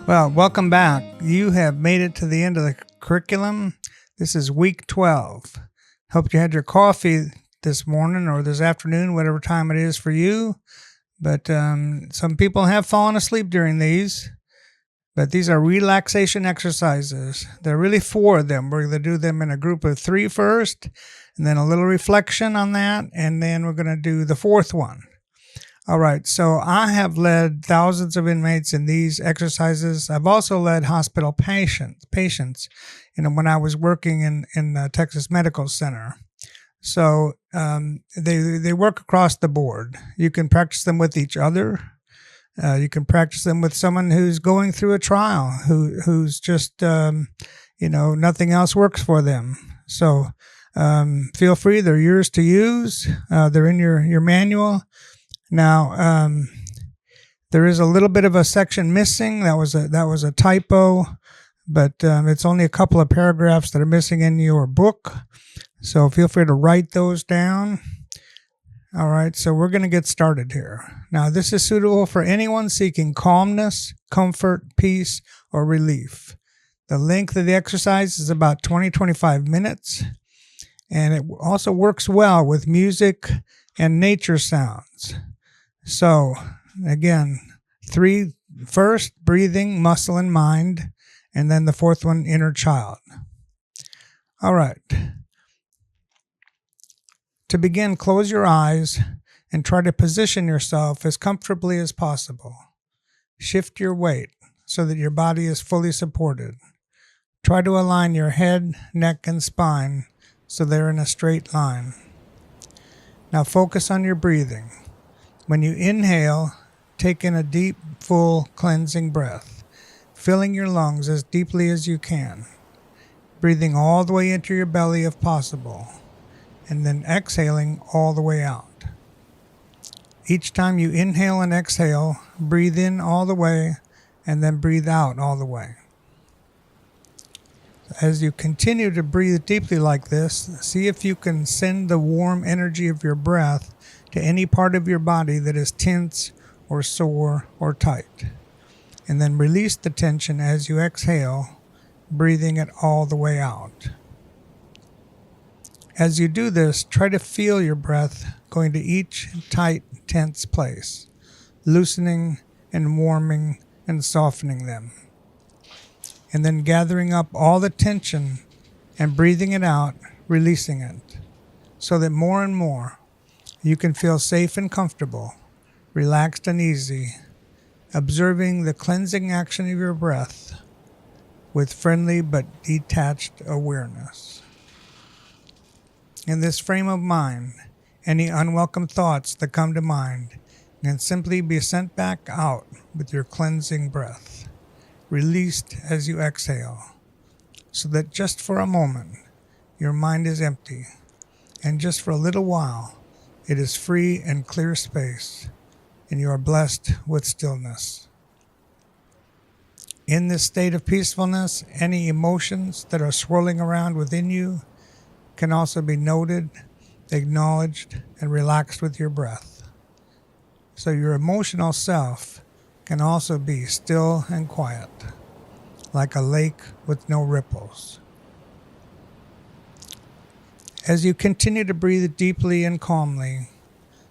Well, welcome back. You have made it to the end of the curriculum. This is week 12. Hope you had your coffee this morning or this afternoon, whatever time it is for you. But some people have fallen asleep during these. But these are relaxation exercises. There are really 4 of them. We're going to do them in a group of 3 first, and then a little reflection on that, and then we're going to do the 4th one. All right, so I have led thousands of inmates in these exercises. I've also led hospital patients, when I was working in the Texas Medical Center. So they work across the board. You can practice them with each other. You can practice them with someone who's going through a trial, who's just, nothing else works for them. So feel free. They're yours to use. They're in your manual. Now, there is a little bit of a section missing. That was a typo, but it's only a couple of paragraphs that are missing in your book. So feel free to write those down. All right, so we're going to get started here. Now, this is suitable for anyone seeking calmness, comfort, peace, or relief. The length of the exercise is about 20-25 minutes, and it also works well with music and nature sounds. So, again, 3 first, breathing, muscle, and mind, and then the 4th one, inner child. All right. To begin, close your eyes and try to position yourself as comfortably as possible. Shift your weight so that your body is fully supported. Try to align your head, neck, and spine so they're in a straight line. Now focus on your breathing. When you inhale, take in a deep, full, cleansing breath, filling your lungs as deeply as you can, breathing all the way into your belly if possible, and then exhaling all the way out. Each time you inhale and exhale, breathe in all the way, and then breathe out all the way. As you continue to breathe deeply like this, see if you can send the warm energy of your breath to any part of your body that is tense or sore or tight. And then release the tension as you exhale, breathing it all the way out. As you do this, try to feel your breath going to each tight, tense place, loosening and warming and softening them. And then gathering up all the tension and breathing it out, releasing it, so that more and more you can feel safe and comfortable, relaxed and easy, observing the cleansing action of your breath with friendly but detached awareness. In this frame of mind, any unwelcome thoughts that come to mind can simply be sent back out with your cleansing breath, released as you exhale, so that just for a moment your mind is empty, and just for a little while it is free and clear space, and you are blessed with stillness. In this state of peacefulness, any emotions that are swirling around within you can also be noted, acknowledged, and relaxed with your breath. So your emotional self can also be still and quiet, like a lake with no ripples. As you continue to breathe deeply and calmly,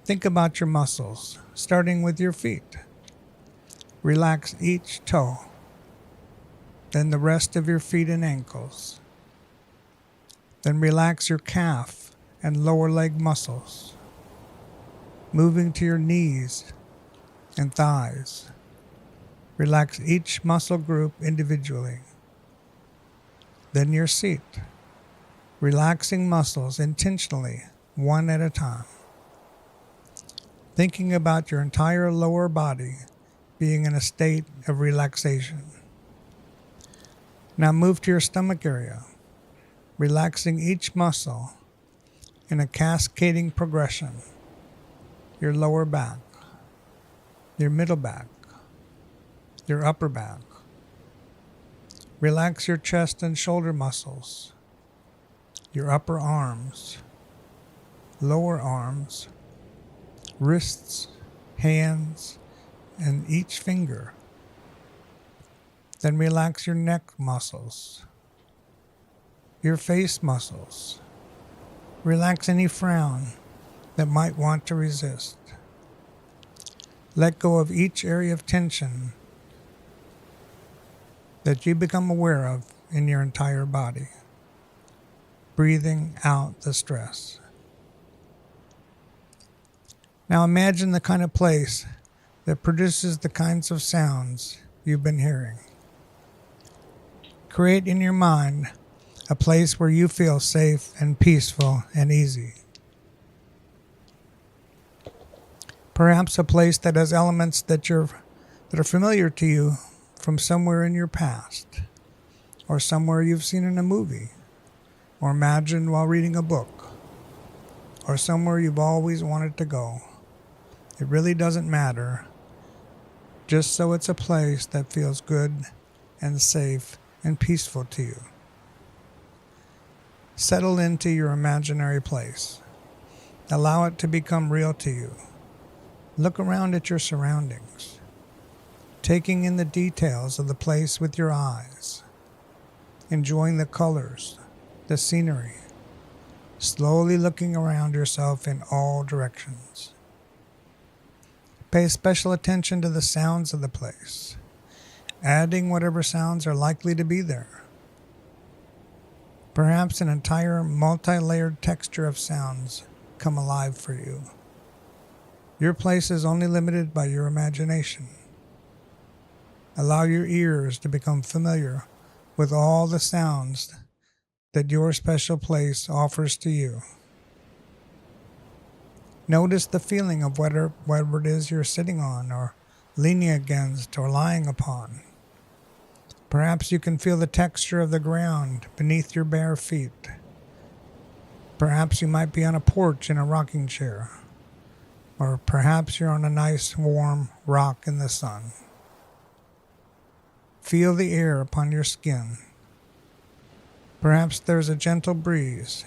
think about your muscles, starting with your feet. Relax each toe, then the rest of your feet and ankles. Then relax your calf and lower leg muscles, moving to your knees and thighs. Relax each muscle group individually. Then your seat, relaxing muscles intentionally, one at a time. Thinking about your entire lower body being in a state of relaxation. Now move to your stomach area, relaxing each muscle in a cascading progression. Your lower back, your middle back, your upper back. Relax your chest and shoulder muscles, your upper arms, lower arms, wrists, hands, and each finger. Then relax your neck muscles, your face muscles. Relax any frown that might want to resist. Let go of each area of tension that you become aware of in your entire body, breathing out the stress. Now imagine the kind of place that produces the kinds of sounds you've been hearing. Create in your mind a place where you feel safe and peaceful and easy. Perhaps a place that has elements that are familiar to you from somewhere in your past, or somewhere you've seen in a movie, or imagined while reading a book, or somewhere you've always wanted to go. It really doesn't matter, just so it's a place that feels good and safe and peaceful to you. Settle into your imaginary place. Allow it to become real to you. Look around at your surroundings, taking in the details of the place with your eyes, enjoying the colors, the scenery, slowly looking around yourself in all directions. Pay special attention to the sounds of the place, adding whatever sounds are likely to be there. Perhaps an entire multi-layered texture of sounds come alive for you. Your place is only limited by your imagination. Allow your ears to become familiar with all the sounds that your special place offers to you. Notice the feeling of whatever it is you're sitting on, or leaning against, or lying upon. Perhaps you can feel the texture of the ground beneath your bare feet. Perhaps you might be on a porch in a rocking chair. Or perhaps you're on a nice warm rock in the sun. Feel the air upon your skin. Perhaps there's a gentle breeze,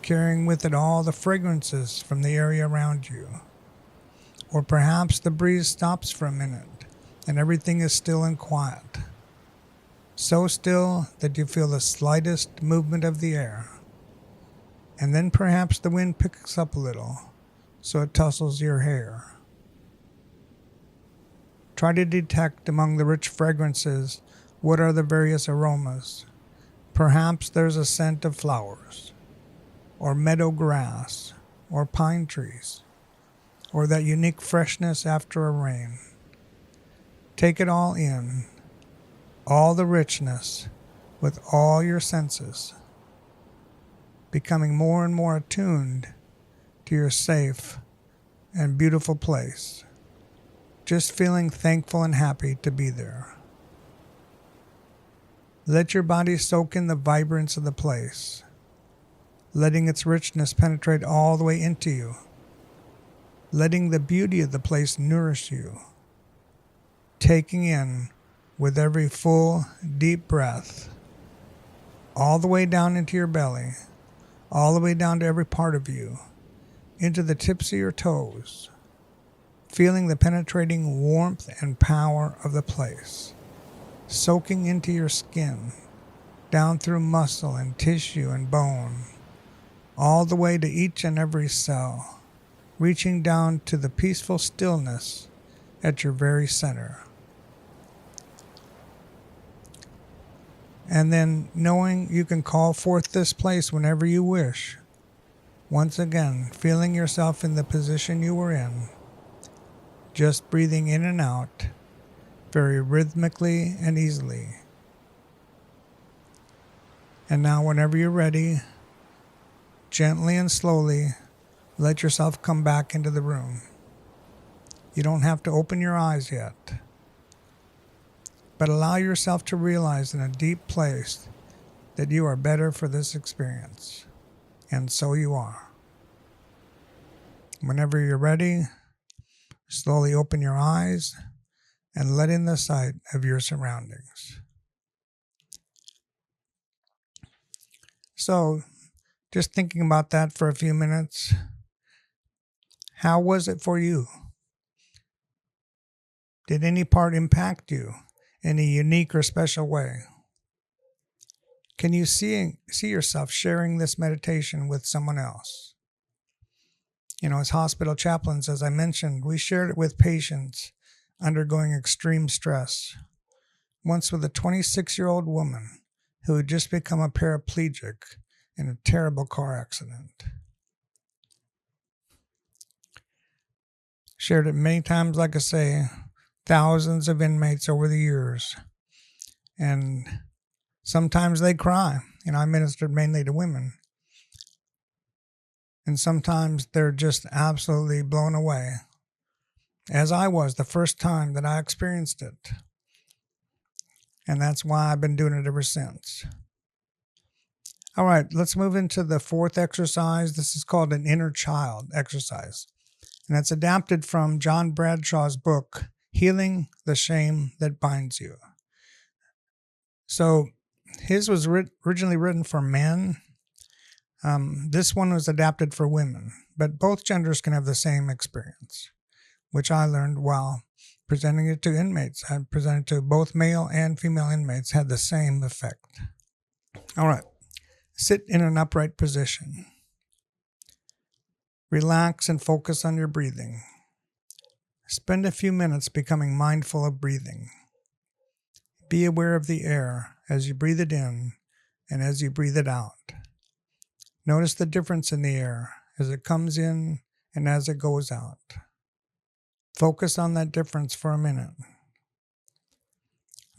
carrying with it all the fragrances from the area around you. Or perhaps the breeze stops for a minute and everything is still and quiet. So still that you feel the slightest movement of the air. And then perhaps the wind picks up a little, so it tussles your hair. Try to detect among the rich fragrances what are the various aromas. Perhaps there's a scent of flowers, or meadow grass, or pine trees, or that unique freshness after a rain. Take it all in, all the richness, with all your senses, becoming more and more attuned to your safe and beautiful place, just feeling thankful and happy to be there. Let your body soak in the vibrance of the place, letting its richness penetrate all the way into you, letting the beauty of the place nourish you, taking in with every full, deep breath, all the way down into your belly, all the way down to every part of you, into the tips of your toes, feeling the penetrating warmth and power of the place, soaking into your skin, down through muscle and tissue and bone, all the way to each and every cell, reaching down to the peaceful stillness at your very center. And then knowing you can call forth this place whenever you wish. Once again, feeling yourself in the position you were in, just breathing in and out, very rhythmically and easily. And now whenever you're ready, gently and slowly, let yourself come back into the room. You don't have to open your eyes yet, but allow yourself to realize in a deep place that you are better for this experience. And so you are. Whenever you're ready, slowly open your eyes and let in the sight of your surroundings. So, just thinking about that for a few minutes, how was it for you? Did any part impact you in a unique or special way? Can you see yourself sharing this meditation with someone else? As hospital chaplains, as I mentioned, we shared it with patients undergoing extreme stress. Once with a 26-year-old woman who had just become a paraplegic in a terrible car accident. Shared it many times, like I say, thousands of inmates over the years. And sometimes they cry. I ministered mainly to women. And sometimes they're just absolutely blown away, as I was the first time that I experienced it. And that's why I've been doing it ever since. All right, let's move into the fourth exercise. This is called an inner child exercise. And it's adapted from John Bradshaw's book, Healing the Shame That Binds You. So his was originally written for men. This one was adapted for women, but both genders can have the same experience, which I learned while presenting it to inmates. I presented to both male and female inmates, had the same effect. All right, sit in an upright position. Relax and focus on your breathing. Spend a few minutes becoming mindful of breathing. Be aware of the air as you breathe it in and as you breathe it out. Notice the difference in the air as it comes in and as it goes out. Focus on that difference for a minute.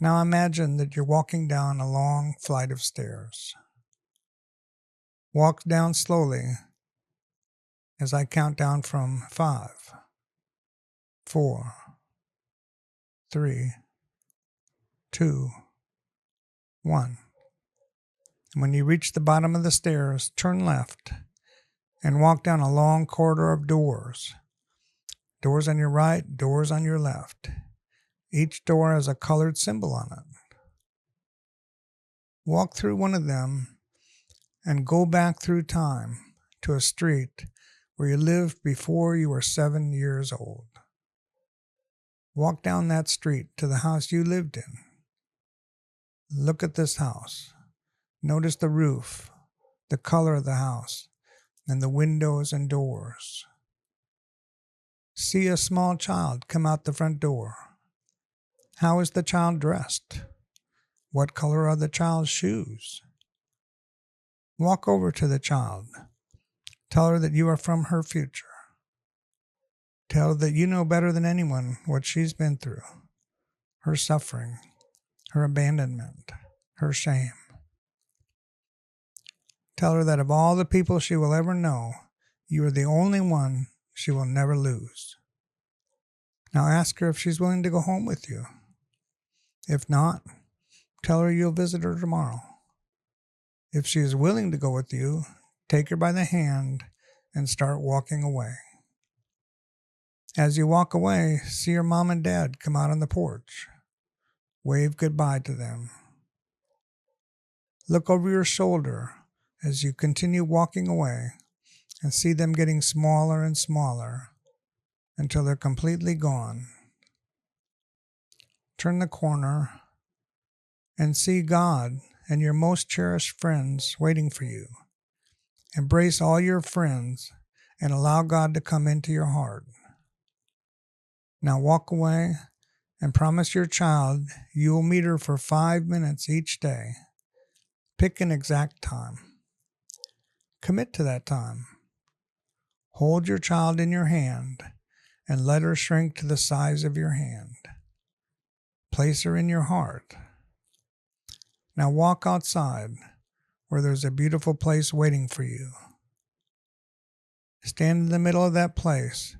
Now imagine that you're walking down a long flight of stairs. Walk down slowly as I count down from 5, 4, 3, 2, 1. When you reach the bottom of the stairs, turn left and walk down a long corridor of doors. Doors on your right, doors on your left. Each door has a colored symbol on it. Walk through one of them and go back through time to a street where you lived before you were 7 years old. Walk down that street to the house you lived in. Look at this house. Notice the roof, the color of the house, and the windows and doors. See a small child come out the front door. How is the child dressed? What color are the child's shoes? Walk over to the child. Tell her that you are from her future. Tell her that you know better than anyone what she's been through, her suffering, her abandonment, her shame. Tell her that of all the people she will ever know, you are the only one she will never lose. Now ask her if she's willing to go home with you. If not, tell her you'll visit her tomorrow. If she is willing to go with you, take her by the hand and start walking away. As you walk away, see your mom and dad come out on the porch. Wave goodbye to them. Look over your shoulder as you continue walking away and see them getting smaller and smaller until they're completely gone. Turn the corner and see God and your most cherished friends waiting for you. Embrace all your friends and allow God to come into your heart. Now walk away and promise your child you will meet her for 5 minutes each day. Pick an exact time. Commit to that time. Hold your child in your hand and let her shrink to the size of your hand. Place her in your heart. Now walk outside where there's a beautiful place waiting for you. Stand in the middle of that place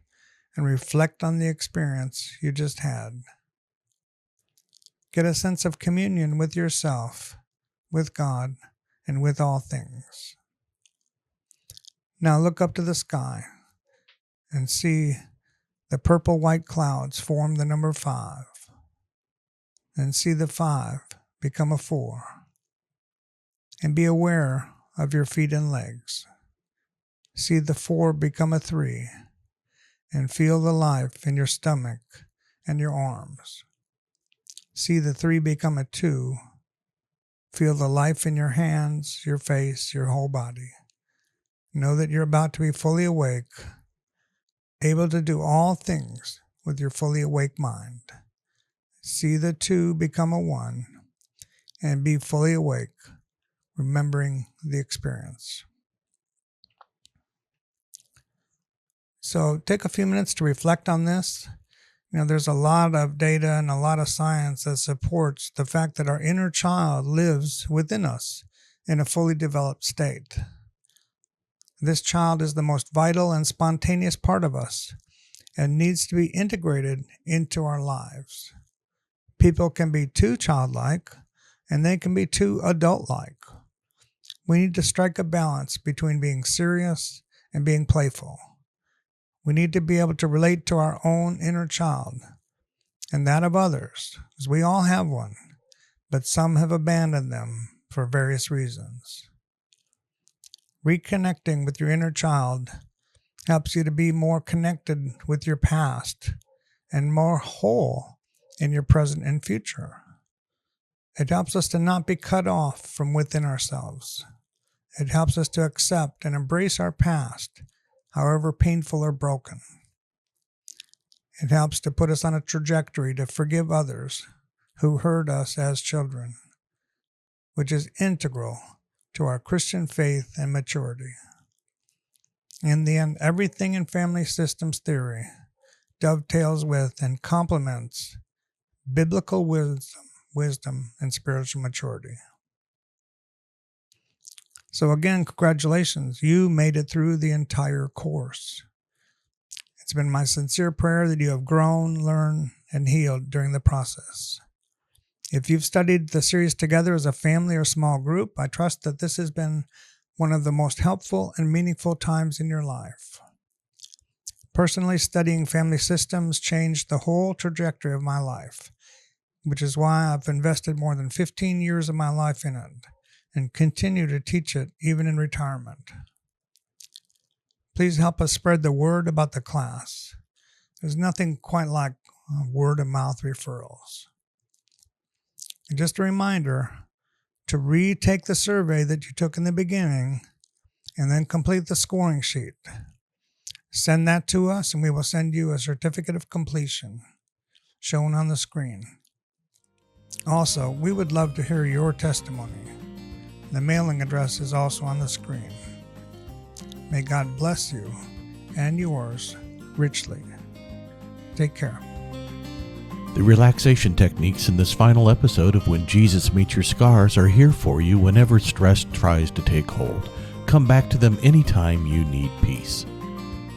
and reflect on the experience you just had. Get a sense of communion with yourself, with God, and with all things. Now look up to the sky and see the purple-white clouds form the number 5. And see the 5 become a 4. And be aware of your feet and legs. See the 4 become a 3. And feel the life in your stomach and your arms. See the 3 become a 2. Feel the life in your hands, your face, your whole body. Know that you're about to be fully awake, able to do all things with your fully awake mind. See the 2 become a 1 and be fully awake, remembering the experience. So take a few minutes to reflect on this. There's a lot of data and a lot of science that supports the fact that our inner child lives within us in a fully developed state. This child is the most vital and spontaneous part of us and needs to be integrated into our lives. People can be too childlike and they can be too adult-like. We need to strike a balance between being serious and being playful. We need to be able to relate to our own inner child and that of others, because we all have one, but some have abandoned them for various reasons. Reconnecting with your inner child helps you to be more connected with your past and more whole in your present and future. It helps us to not be cut off from within ourselves. It helps us to accept and embrace our past, however painful or broken. It helps to put us on a trajectory to forgive others who hurt us as children, which is integral to our Christian faith and maturity. In the end, everything in family systems theory dovetails with and complements biblical wisdom and spiritual maturity. So again, congratulations. You made it through the entire course. It's been my sincere prayer that you have grown, learned, and healed during the process. If you've studied the series together as a family or small group, I trust that this has been one of the most helpful and meaningful times in your life. Personally, studying family systems changed the whole trajectory of my life, which is why I've invested more than 15 years of my life in it and continue to teach it even in retirement. Please help us spread the word about the class. There's nothing quite like word-of-mouth referrals. And just a reminder to retake the survey that you took in the beginning and then complete the scoring sheet. Send that to us and we will send you a certificate of completion shown on the screen. Also, we would love to hear your testimony. The mailing address is also on the screen. May God bless you and yours richly. Take care. The relaxation techniques in this final episode of When Jesus Meets Your Scars are here for you whenever stress tries to take hold. Come back to them anytime you need peace.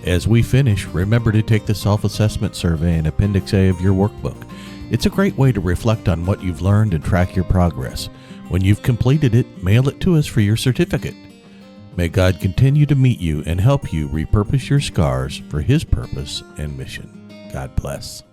As we finish, remember to take the self-assessment survey in Appendix A of your workbook. It's a great way to reflect on what you've learned and track your progress. When you've completed it, mail it to us for your certificate. May God continue to meet you and help you repurpose your scars for His purpose and mission. God bless.